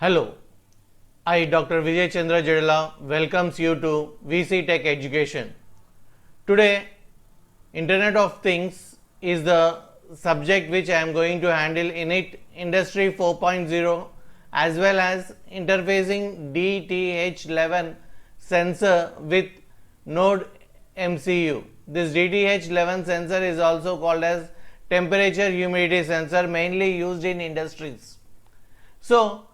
Hello, I Dr. Vijay Chandra Jadala welcomes you to VC Tech Education. Today, Internet of Things is the subject which I am going to handle in it, Industry 4.0 as well as interfacing Dht sensor with node MCU. This Dht sensor is also called as temperature humidity sensor, mainly used in industries. So,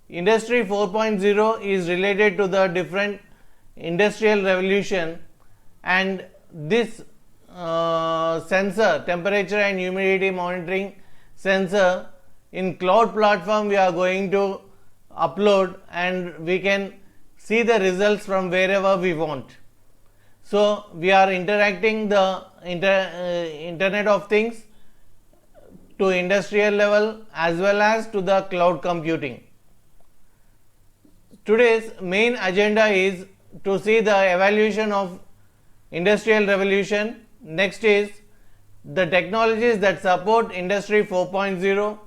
Industry 4.0 is related to the different industrial revolution, and this sensor, temperature and humidity monitoring sensor, in cloud platform we are going to upload and we can see the results from wherever we want. So, we are interacting the Internet of Things to industrial level as well as to the cloud computing. Today's main agenda is to see the evolution of industrial revolution. Next is the technologies that support Industry 4.0.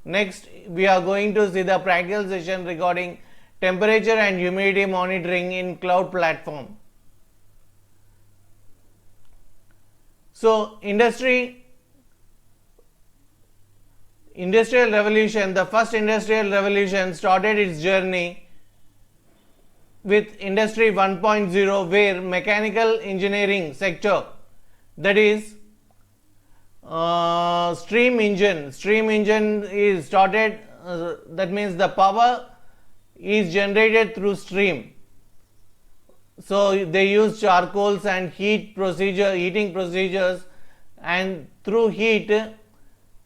Next, we are going to see the practical session regarding temperature and humidity monitoring in cloud platform. So, industrial revolution, the first industrial revolution started its journey with Industry 1.0, where mechanical engineering sector, that is steam engine is started, that means the power is generated through steam. So they use charcoals and heating procedures, and through heat,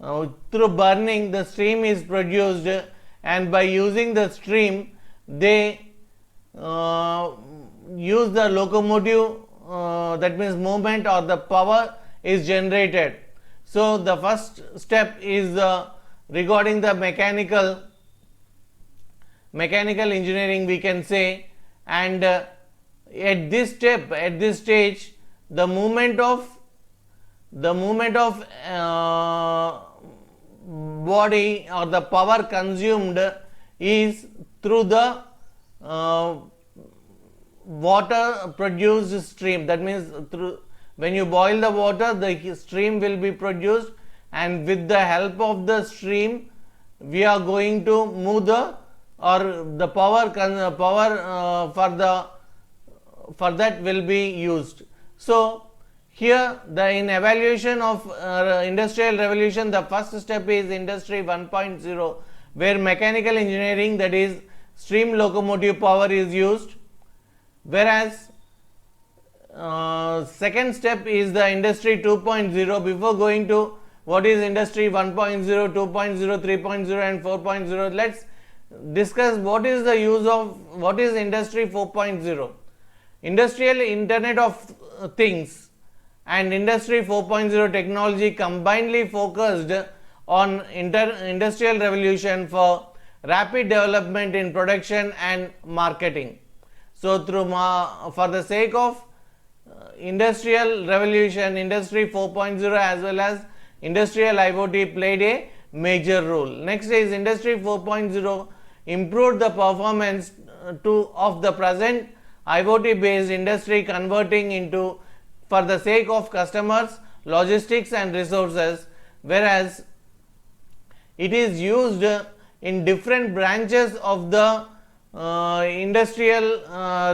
through burning, the steam is produced, and by using the steam they use the locomotive, that means movement or the power is generated. So the first step is regarding the mechanical engineering, we can say, and at this stage, the movement of body or the power consumed is through the water produced stream. That means when you boil the water, the stream will be produced, and with the help of the stream we are going to move the power for that will be used. So here in evaluation of industrial revolution, the first step is Industry 1.0, where mechanical engineering, that is steam locomotive power, is used, whereas second step is the Industry 2.0. Before going to what is Industry 1.0, 2.0, 3.0 and 4.0, let's discuss what is the use of what is Industry 4.0. Industrial Internet of Things and Industry 4.0 technology combinedly focused on industrial revolution for rapid development in production and marketing. So for the sake of industrial revolution, Industry 4.0 as well as industrial IoT played a major role. Next is Industry 4.0 improved the performance of the present IoT based industry, converting into for the sake of customers, logistics and resources, whereas it is used in different branches of the industrial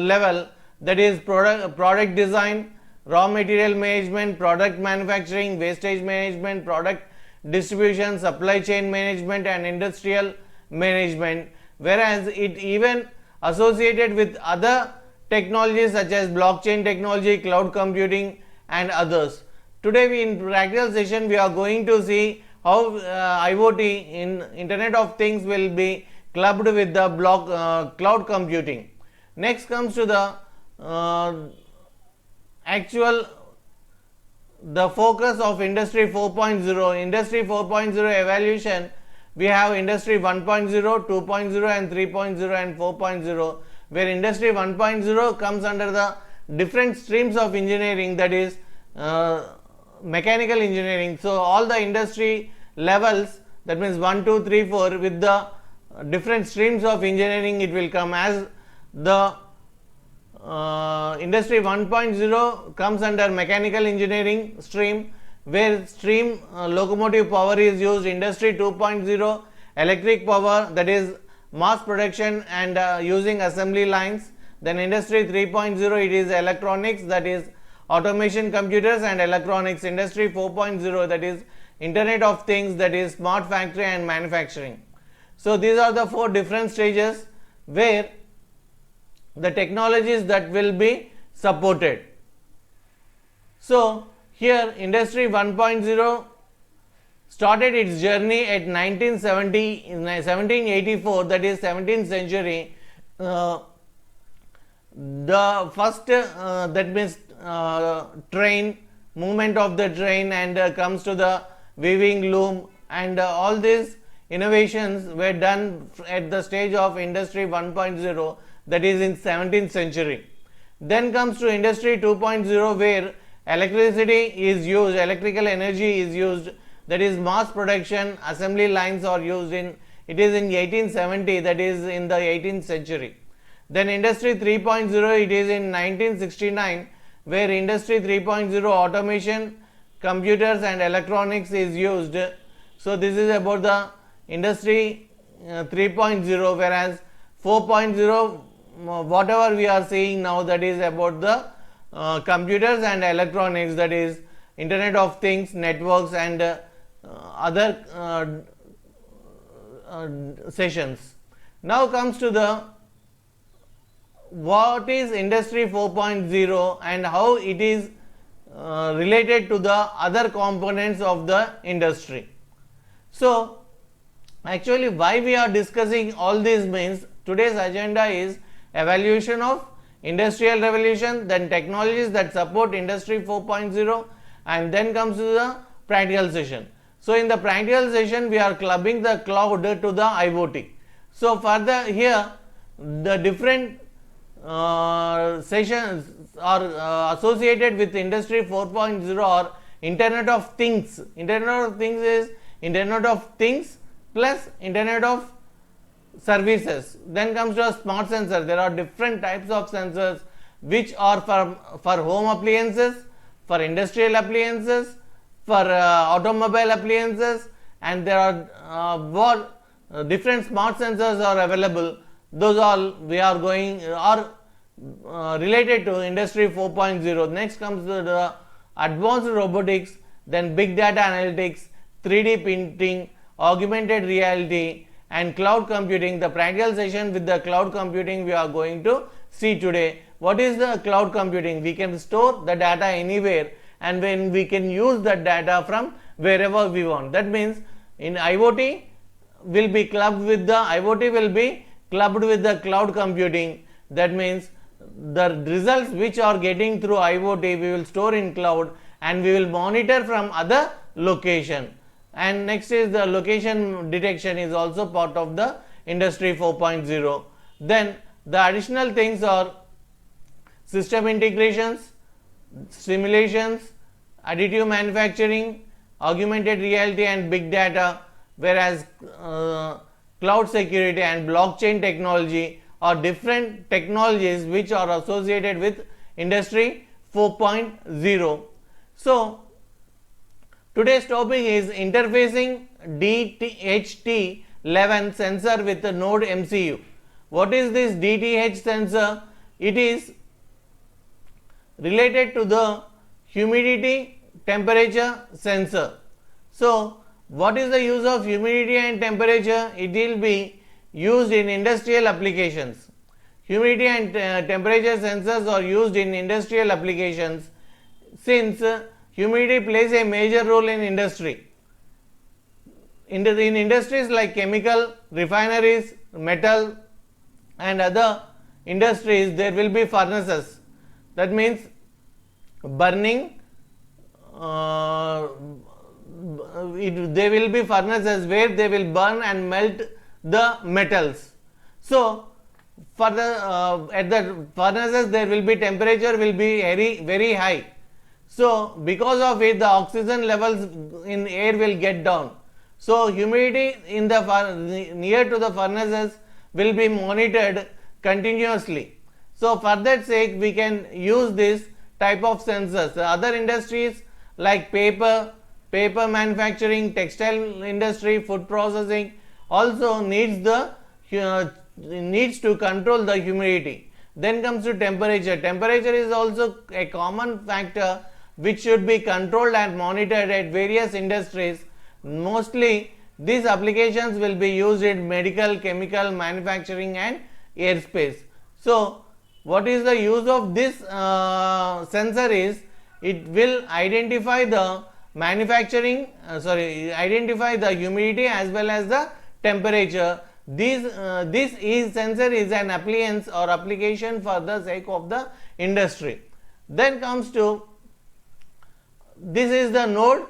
level, that is product design, raw material management, product manufacturing, wastage management, product distribution, supply chain management and industrial management, whereas it even associated with other technologies such as blockchain technology, cloud computing and others. Today in practical session we are going to see how IoT in Internet of Things will be clubbed with the cloud computing. Next comes to the the focus of Industry 4.0. Industry 4.0 evaluation, we have Industry 1.0, 2.0 and 3.0 and 4.0, where Industry 1.0 comes under the different streams of engineering, that is mechanical engineering. So all the industry levels, that means 1, 2, 3, 4, with the different streams of engineering it will come, as the industry 1.0 comes under mechanical engineering stream, where steam locomotive power is used. Industry 2.0 electric power, that is mass production and using assembly lines. Then industry 3.0 it is electronics, that is automation, computers and electronics. Industry 4.0 that is internet of things, that is smart factory and manufacturing. So these are the 4 different stages where the technologies that will be supported. So here industry 1.0 started its journey at 1784, that is 17th century. The first that means train, movement of the train, and comes to the weaving loom, and all these innovations were done at the stage of industry 1.0, that is in 17th century. Then comes to industry 2.0, where electricity is used, electrical energy is used, that is mass production, assembly lines are used in, it is in 1870, that is in the 18th century. Then industry 3.0 it is in 1969, where industry 3.0 automation, computers and electronics is used. So this is about the industry 3.0, whereas 4.0 whatever we are seeing now, that is about the computers and electronics, that is internet of things, networks and other sessions. Now comes to the what is industry 4.0 and how it is related to the other components of the industry. So actually why we are discussing all these means, today's agenda is evaluation of industrial revolution, then technologies that support industry 4.0, and then comes to the practical session. So in the practical session we are clubbing the cloud to the IoT. So further here the different sessions are associated with industry 4.0 or internet of things. Internet of things is internet of things plus internet of services. Then comes to a smart sensor. There are different types of sensors which are for home appliances, for industrial appliances, for automobile appliances, and there are different smart sensors are available. Those all we are going are related to industry 4.0. Next comes the advanced robotics, then big data analytics, 3D printing, augmented reality and cloud computing. The practical session with the cloud computing we are going to see today. What is the cloud computing? We can store the data anywhere, and when we can use that data from wherever we want. That means in IoT will be clubbed with the cloud computing. That means the results which are getting through IoT we will store in cloud and we will monitor from other location. And next is the location detection is also part of the industry 4.0. Then the additional things are system integrations, simulations, additive manufacturing, augmented reality and big data, whereas cloud security and blockchain technology are different technologies which are associated with industry 4.0. So today's topic is interfacing Dht 11 sensor with the node MCU. What is this Dht sensor? It is related to the humidity temperature sensor. So what is the use of humidity and temperature? It will be used in industrial applications. Humidity and temperature sensors are used in industrial applications since humidity plays a major role in industry. In industries like chemical, refineries, metal and other industries, there will be furnaces. That means burning, there will be furnaces where they will burn and melt the metals. So for the at the furnaces there will be temperature will be very high. So because of it the oxygen levels in air will get down. So humidity in the near to the furnaces will be monitored continuously. So for that sake we can use this type of sensors. The other industries like paper manufacturing, textile industry, food processing also needs to control the humidity. Then comes to temperature. Temperature is also a common factor which should be controlled and monitored at various industries. Mostly these applications will be used in medical, chemical, manufacturing and airspace. So what is the use of this sensor is, it will identify the identify the humidity as well as the temperature. This sensor is an appliance or application for the sake of the industry. Then comes to, this is the node.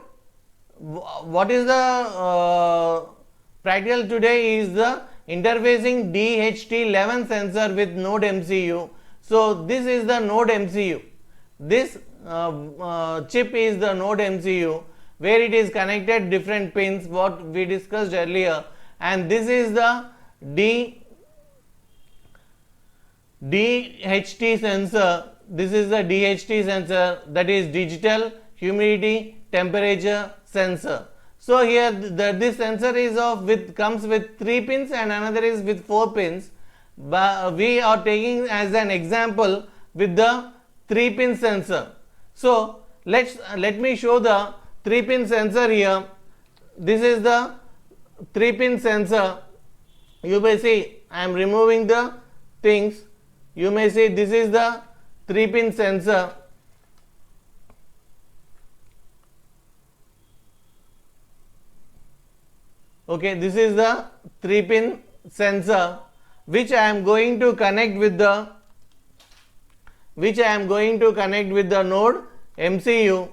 What is the practical today is the interfacing Dht sensor with node MCU. So this is the node MCU. This chip is the node MCU, where it is connected different pins what we discussed earlier, and this is the Dht sensor. This is the Dht sensor, that is digital humidity temperature sensor. So here this sensor is comes with 3 pins and another is with 4 pins. But we are taking as an example with the 3-pin sensor. So let me show the 3-pin sensor here. This is the 3-pin sensor. You may see I am removing the things. You may see this is the 3-pin sensor. Okay, this is the 3-pin sensor which I am going to connect with the node MCU.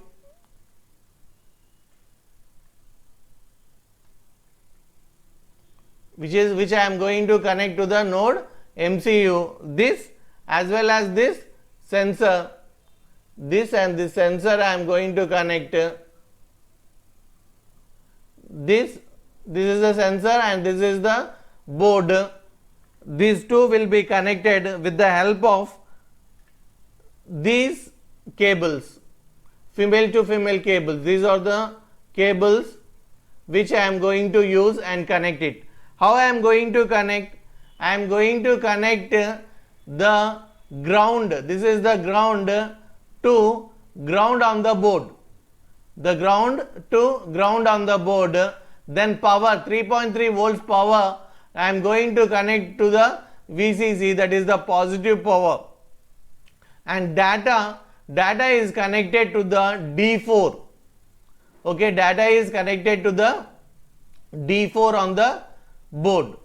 Which I am going to connect to the node MCU. This as well as this sensor, this and this sensor I am going to connect. This is the sensor and this is the board. These two will be connected with the help of these cables, female to female cables. These are the cables which I am going to use and connect it. How I am going to connect? I am going to connect the ground. This is the ground to ground on the board. The ground to ground on the board. Then power, 3.3 volts power, I am going to connect to the VCC, that is the positive power. And data is connected to the D4. Okay, data is connected to the D4 on the board.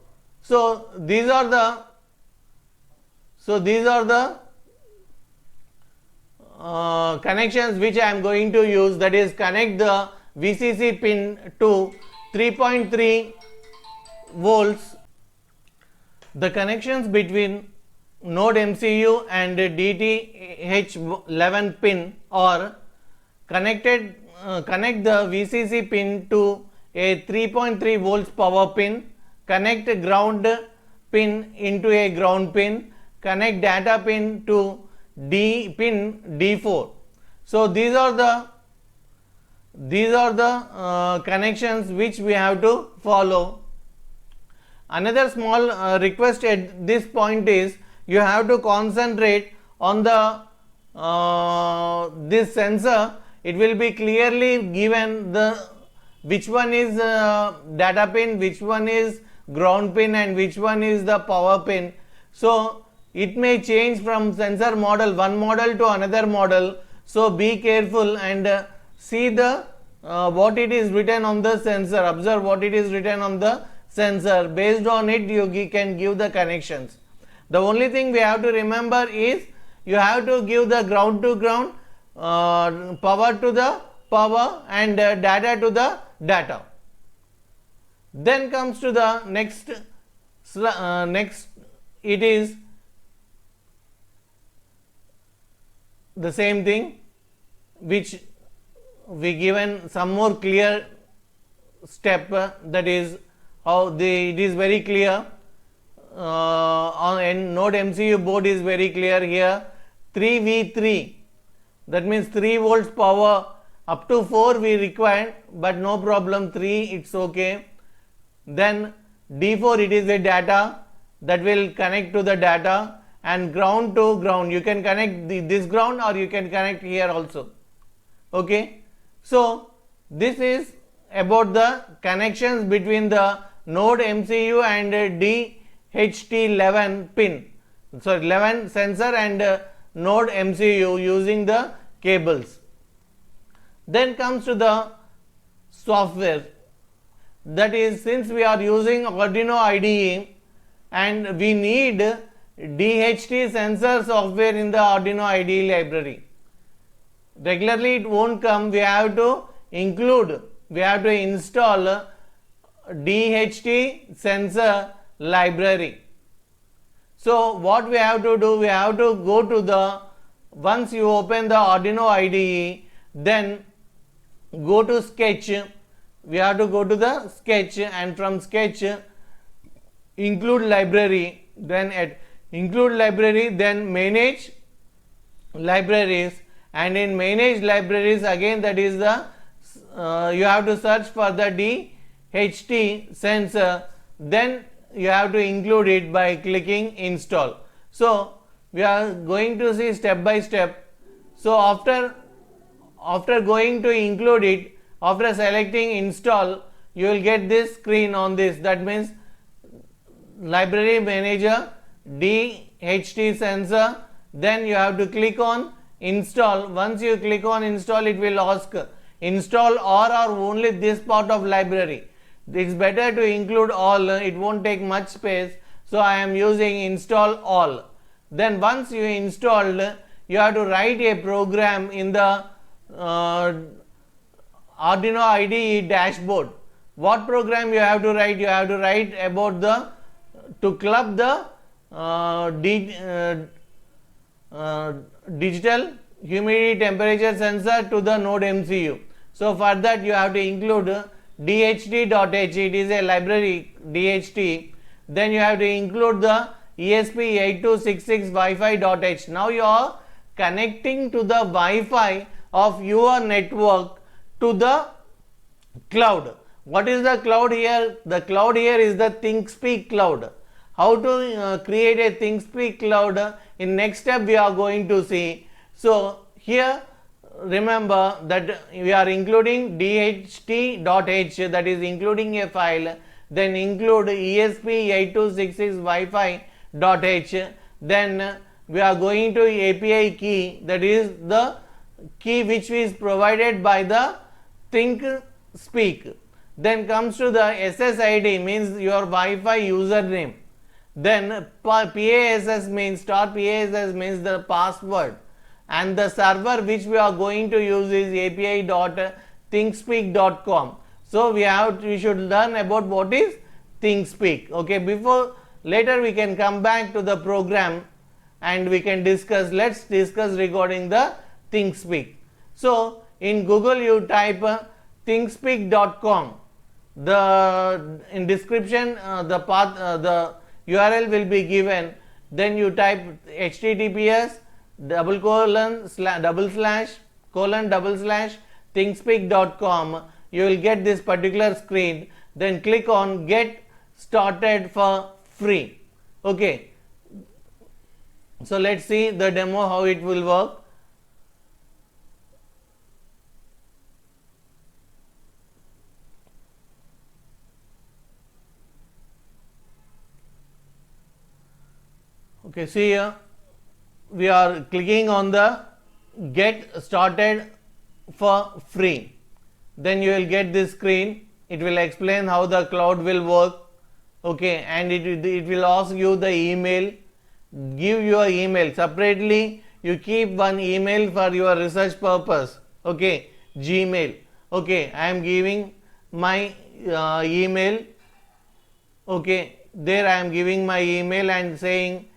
So these are the connections which I am going to use, that is connect the VCC pin to 3.3 volts. The connections between node MCU and DTH11 pin are connect the VCC pin to a 3.3 volts power pin, connect ground pin into a ground pin, connect data pin to pin D4. So these are the connections which we have to follow. Another small request at this point is, you have to concentrate on the this sensor. It will be clearly given the which one is data pin, which one is ground pin and which one is the power pin. So it may change from sensor model, one model to another model. So be careful and see the what it is written on the sensor. Observe what it is written on the sensor. Based on it you can give the connections. The only thing we have to remember is, you have to give the ground to ground, power to the power and data to the data. Then comes to the next it is the same thing which we given some more clear step, that is how it is very clear on node MCU board is very clear here. 3V3, that means 3 volts power, up to 4 we require, but no problem, 3 it's okay. Then D4, it is a data that will connect to the data, and ground to ground, you can connect this ground or you can connect here also. Okay, so this is about the connections between the node MCU and DHT11 pin, so 11 sensor and node MCU using the cables. Then comes to the software, that is, since we are using Arduino IDE and we need Dht Sensor Software in the Arduino IDE library. Regularly it won't come, we have to install Dht Sensor library. So what we have to do, we have to go to the, once you open the Arduino IDE, then go to sketch, we have to go to the sketch, and from sketch include library, then at include library, then manage libraries, and in manage libraries again, that is the you have to search for the Dht sensor, then you have to include it by clicking install. So we are going to see step by step. So after going to include it, after selecting install, you will get this screen on this, that means library manager Dht sensor, then you have to click on install. Once you click on install, it will ask install all or only this part of library. It's better to include all, it won't take much space, so I am using install all. Then once you installed, you have to write a program in the Arduino IDE dashboard. What program you have to write? You have to write about the, to club the digital humidity temperature sensor to the node MCU. So for that you have to include dht.h, it is a library dht. Then you have to include the ESP8266 Wi-Fi.h. Now you are connecting to the Wi-Fi of your network to the cloud. What is the cloud here? The cloud here is the ThinkSpeak cloud. How to create a ThinkSpeak cloud, in next step we are going to see. So here remember that we are including dht.h, that is including a file, then include ESP8266 Wi-Fi.h, then we are going to API key, that is the key which is provided by the ThinkSpeak. Then comes to the SSID, means your Wi-Fi username. Then PASS means PASS the password, and the server which we are going to use is api.thinkspeak.com. So we should learn about what is ThinkSpeak. Okay, before later we can come back to the program and we can discuss. Let's discuss regarding the ThinkSpeak. So in Google you type thinkspeak.com. In description the URL will be given. Then you type https://thinkspeak.com. You will get this particular screen. Then click on get started for free. Okay, so let's see the demo how it will work. Okay, see here we are clicking on the get started for free. Then you will get this screen. It will explain how the cloud will work. Okay, and it will ask you the email. Give your email separately. You keep one email for your research purpose. Okay, Gmail. Okay, I am giving my email. Okay, there I am giving my email and saying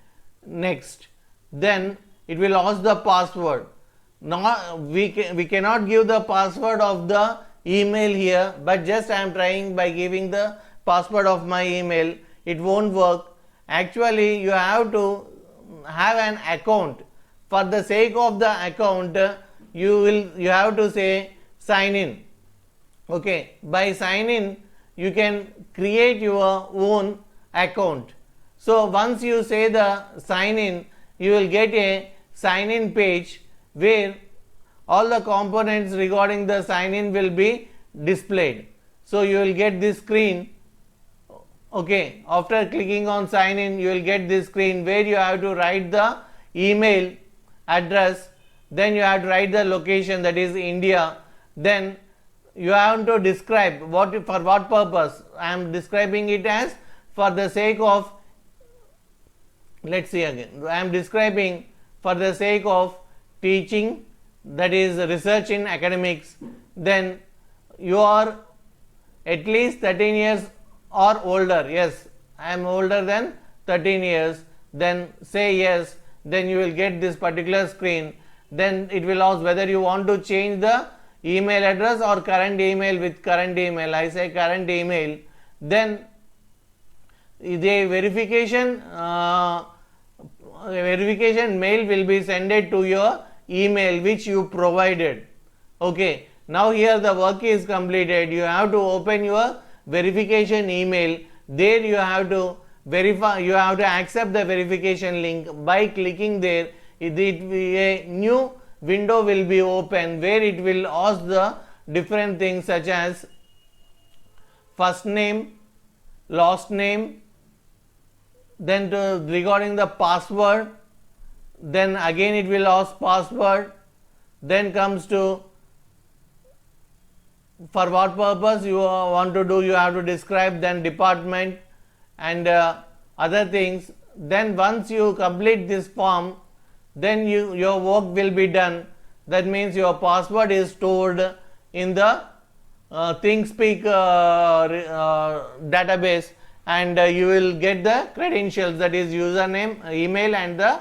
next. Then it will ask the password. Now we cannot give the password of the email here, but just I am trying by giving the password of my email. It won't work. Actually, you have to have an account. For the sake of the account, you have to say sign in. Okay, by sign in you can create your own account. So once you say the sign in, you will get a sign in page where all the components regarding the sign in will be displayed. So you will get this screen. Okay, after clicking on sign in, you will get this screen where you have to write the email address, then you have to write the location, that is India, then you have to describe for what purpose. I am describing it as for the sake of, let's see again, I am describing for the sake of teaching, that is research in academics. Then you are at least 13 years or older. Yes, I am older than 13 years. Then say yes, then you will get this particular screen. Then it will ask whether you want to change the email address or current email with current email. I say current email. Then the verification mail will be sent to your email which you provided. Okay, now here the work is completed. You have to open your verification email. There you have to verify, you have to accept the verification link. By clicking there, a new window will be open where it will ask the different things such as first name, last name, then regarding the password, then again it will ask password, then comes to for what purpose you want to do, you have to describe, then department and other things. Then once you complete this form, then your work will be done. That means your password is stored in the ThinkSpeak database, and you will get the credentials, that is username, email, and the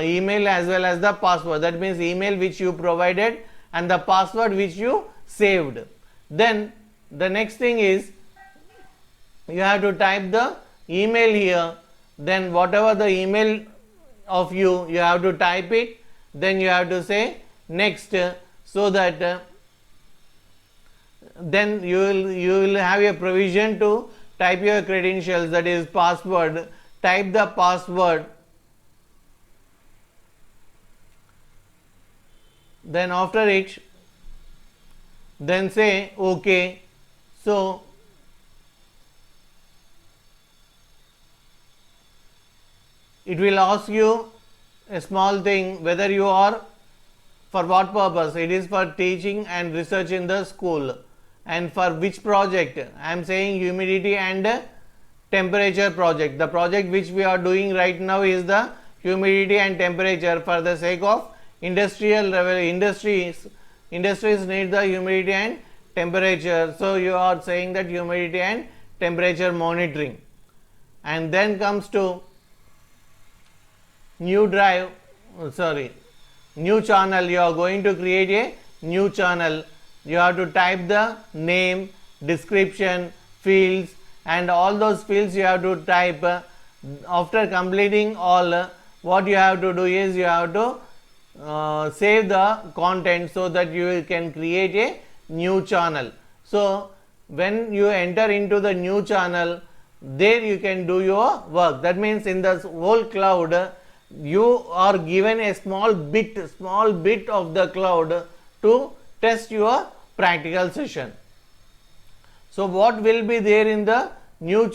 email as well as the password. That means email which you provided and the password which you saved. Then the next thing is you have to type the email here. Then whatever the email of you have to type it. Then you have to say next, so that then you will have a provision to type your credentials, that is password. Type the password. Then after it, then say OK. So it will ask you a small thing whether you are for what purpose. It is for teaching and research in the school. And for which project? I am saying humidity and temperature project. The project which we are doing right now is the humidity and temperature for the sake of industrial level. Industries need the humidity and temperature. So you are saying that humidity and temperature monitoring. And then comes to new channel. You are going to create a new channel. You have to type the name, description, fields, and all those fields you have to type. After completing all, what you have to do is you have to save the content so that you can create a new channel. So when you enter into the new channel, there you can do your work. That means in the whole cloud, you are given a small bit of the cloud to test your practical session. So what will be there in the new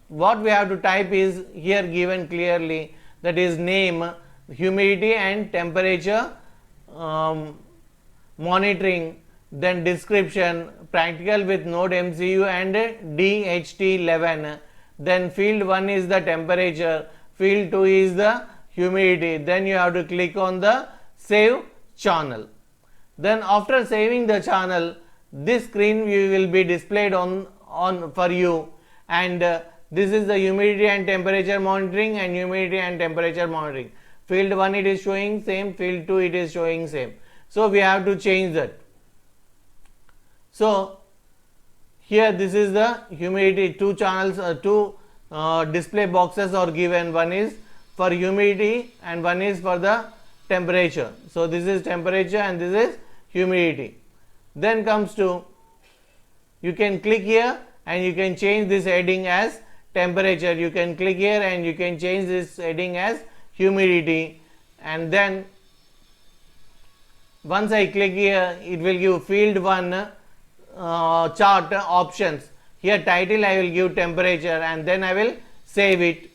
what we have to type is here given clearly, that is name, humidity and temperature monitoring, then description, practical with node MCU and Dht 11. Then field 1 is the temperature, field 2 is the humidity. Then you have to click on the save channel. Then after saving the channel, this screen will be displayed on for you, and this is the humidity and temperature monitoring and humidity and temperature monitoring. Field 1 it is showing same, field 2 it is showing same. So we have to change that. So here this is the humidity, two channels, two display boxes are given, one is for humidity and one is for the temperature. So this is temperature and this is humidity. Then comes to, you can click here and you can change this heading as temperature, you can click here and you can change this heading as humidity, and then once I click here it will give field 1 chart options. Here title I will give temperature and then I will save it.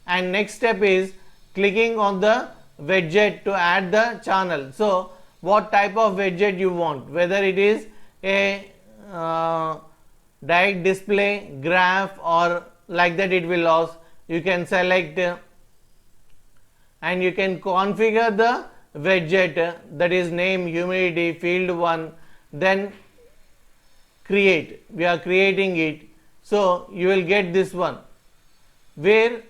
And next step is clicking on the widget to add the channel. So what type of widget you want, whether it is a direct display, graph, or like that it will ask. You can select and you can configure the widget, that is name, humidity, field 1, then create. We are creating it. So you will get this one where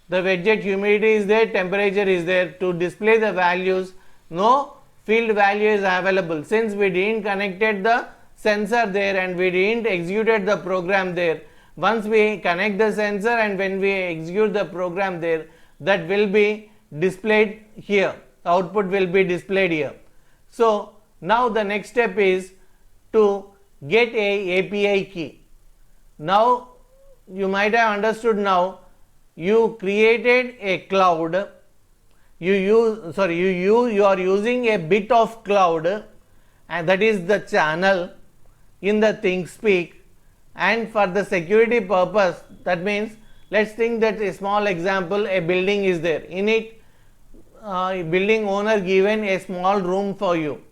the widget humidity is there, temperature is there. To display the values, no field value is available since we didn't connected the sensor there and we didn't executed the program there. Once we connect the sensor and when we execute the program there, that will be displayed here, output will be displayed here. So now the next step is to get a API key. Now you might have understood, now you created a cloud, you are using a bit of cloud, and that is the channel in the ThinkSpeak, and for the security purpose, that means let's think that a small example, a building is there, in it building owner given a small room for you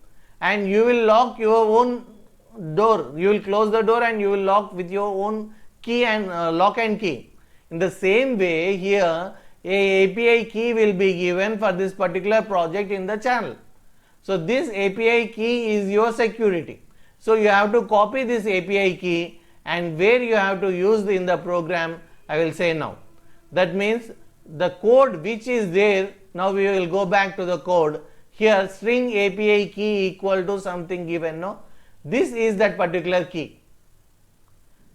and you will lock your own door, you will close the door and you will lock with your own key and lock and key. In the same way here a API key will be given for this particular project in the channel. So this API key is your security. So you have to copy this API key and where you have to use in the program I will say now. That means the code which is there, now we will go back to the code. Here string API key equal to something given, no, this is that particular key.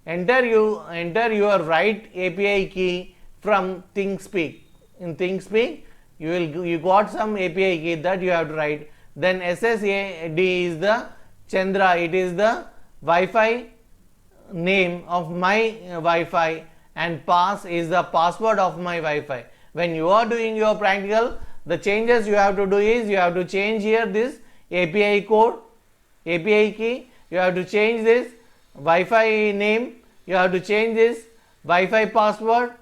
Enter your right API key from ThinkSpeak. In ThinkSpeak you got some API key that you have to write. Then SSAD is the Chandra, it is the Wi-Fi name of my Wi-Fi, and pass is the password of my Wi-Fi. When you are doing your practical, the changes you have to do is you have to change here this API code, API key, you have to change this Wi-Fi name, you have to change this Wi-Fi password,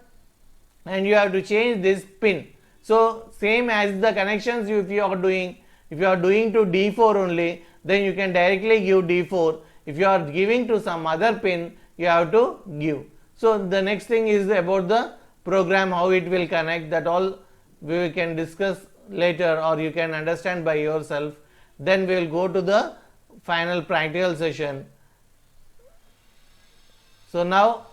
and you have to change this pin. So same as the connections if you are doing to D4 only, then you can directly give D4. If you are giving to some other pin, you have to give. So the next thing is about the program, how it will connect, that all we can discuss later or you can understand by yourself. Then we will go to the final practical session. So now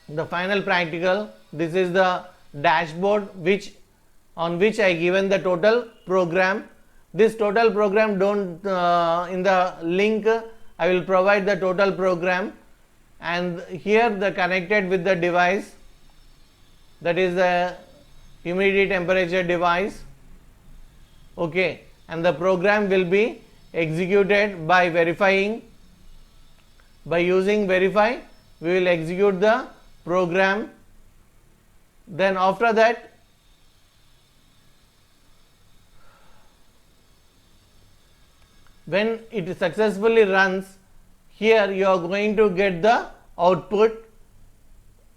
the final practical, this is the dashboard on which I given the total program. This total program don't in the link I will provide the total program, and here the connected with the device, that is the humidity temperature device, okay, and the program will be executed by verifying, by using verify we will execute the program. Then after that when it successfully runs, here you are going to get the output.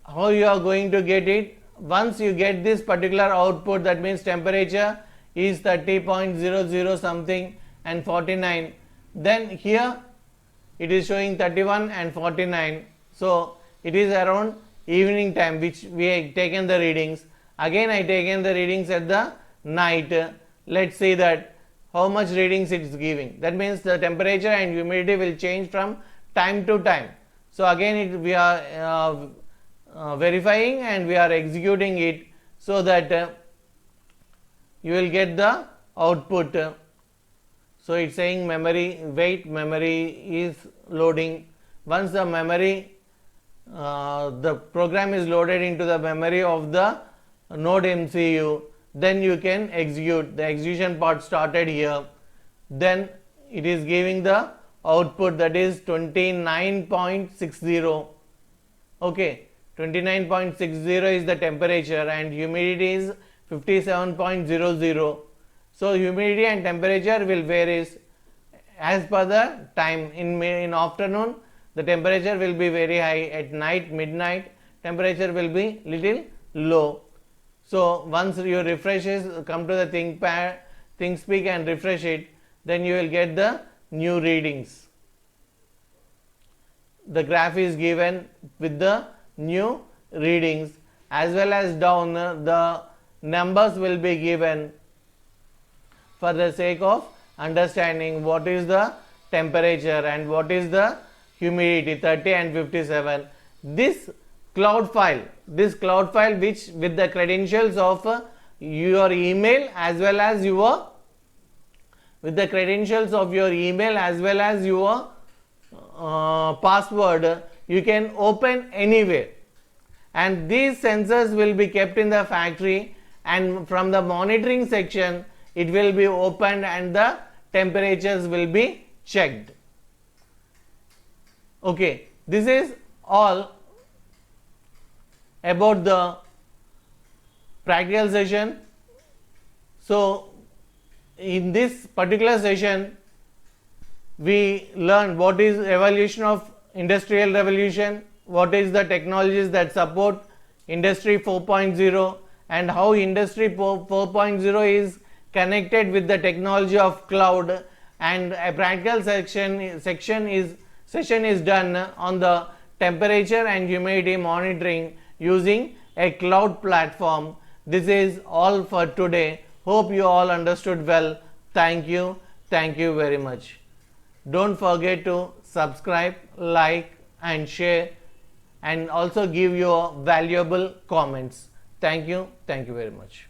How you are going to get it? Once you get this particular output, that means temperature is 30.00 something and 49, then here it is showing 31 and 49. So it is around evening time which we have taken the readings. Again I taken the readings at the night. Let's see that how much readings it is giving. That means the temperature and humidity will change from time to time. So again we are verifying and we are executing it so that you will get the output. So it's saying memory, wait, memory is loading. Once the memory, the program is loaded into the memory of the node MCU, then you can execute. The execution part started here. Then it is giving the output, that is 29.60. Okay, 29.60 is the temperature and humidity is 57.00. So humidity and temperature will vary as per the time. In afternoon the temperature will be very high, at night, midnight, temperature will be little low. So once you refreshes, come to the ThinkSpeak and refresh it, then you will get the new readings. The graph is given with the new readings, as well as down the numbers will be given for the sake of understanding what is the temperature and what is the humidity, 30 and 57. This cloud file which with the credentials of your email as well as your password, you can open anywhere, and these sensors will be kept in the factory, and from the monitoring section it will be opened and the temperatures will be checked. Okay, this is all about the practical session. So in this particular session we learned what is evolution of industrial revolution, what is the technologies that support industry 4.0, and how industry 4.0 is connected with the technology of cloud, and a practical session is done on the temperature and humidity monitoring using a cloud platform. This is all for today. Hope you all understood well. Thank you very much. Don't forget to subscribe, like and share, and also give your valuable comments. Thank you very much.